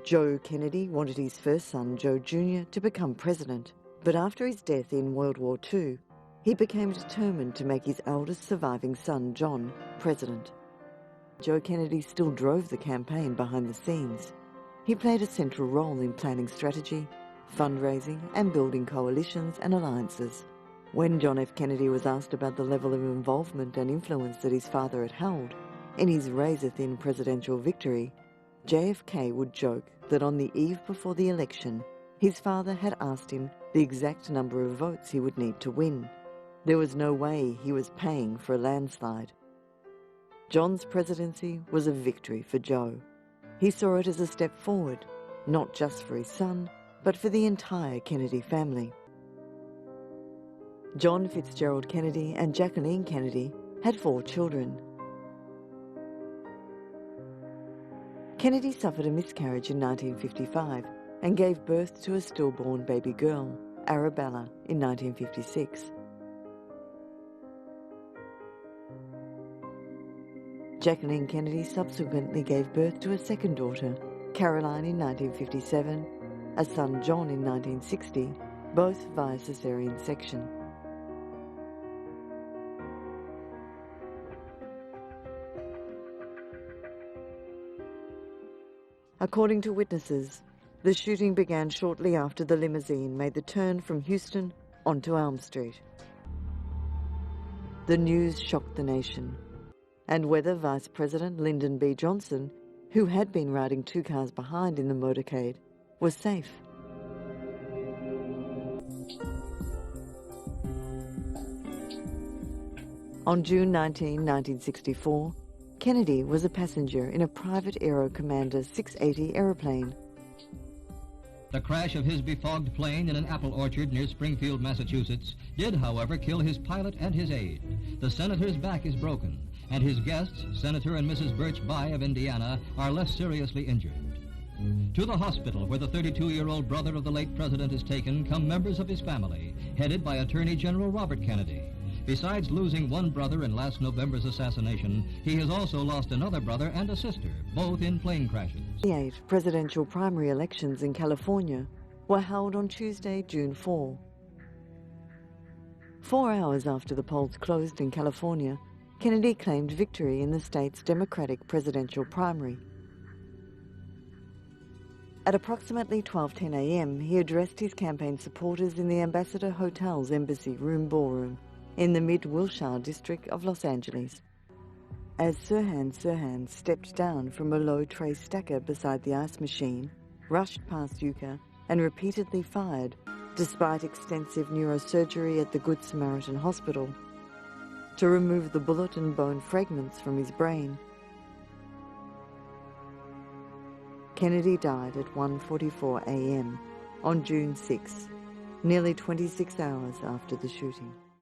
Joe Kennedy wanted his first son, Joe Jr., to become president, but after his death in World War II, he became determined to make his eldest surviving son, John, president. Joe Kennedy still drove the campaign behind the scenes. He played a central role in planning strategy, fundraising, and building coalitions and alliances. When John F. Kennedy was asked about the level of involvement and influence that his father had held in his razor-thin presidential victory, JFK would joke that on the eve before the election, his father had asked him the exact number of votes he would need to win. There was no way he was paying for a landslide. John's presidency was a victory for Joe. He saw it as a step forward, not just for his son, but for the entire Kennedy family. John Fitzgerald Kennedy and Jacqueline Kennedy had 4 children. Kennedy suffered a miscarriage in 1955 and gave birth to a stillborn baby girl, Arabella, in 1956. Jacqueline Kennedy subsequently gave birth to a second daughter, Caroline, in 1957, a son, John, in 1960, both via caesarean section. According to witnesses, the shooting began shortly after the limousine made the turn from Houston onto Elm Street. The news shocked the nation, and whether Vice President Lyndon B. Johnson, who had been riding 2 cars behind in the motorcade, was safe. On June 19, 1964, Kennedy was a passenger in a private Aero Commander 680 aeroplane. The crash of his befogged plane in an apple orchard near Springfield, Massachusetts, did, however, kill his pilot and his aide. The senator's back is broken, and his guests, Senator and Mrs. Birch Bayh of Indiana, are less seriously injured. To the hospital where the 32-year-old brother of the late president is taken come members of his family, headed by Attorney General Robert Kennedy. Besides losing one brother in last November's assassination, he has also lost another brother and a sister, both in plane crashes. The 8 presidential primary elections in California were held on Tuesday, June 4. 4 hours after the polls closed in California, Kennedy claimed victory in the state's Democratic presidential primary. At approximately 12:10 a.m., he addressed his campaign supporters in the Ambassador Hotel's Embassy Room Ballroom in the Mid-Wilshire district of Los Angeles. As Sirhan stepped down from a low tray stacker beside the ice machine, rushed past Yucca, and repeatedly fired, despite extensive neurosurgery at the Good Samaritan Hospital, to remove the bullet and bone fragments from his brain. Kennedy died at 1:44 a.m. on June 6, nearly 26 hours after the shooting.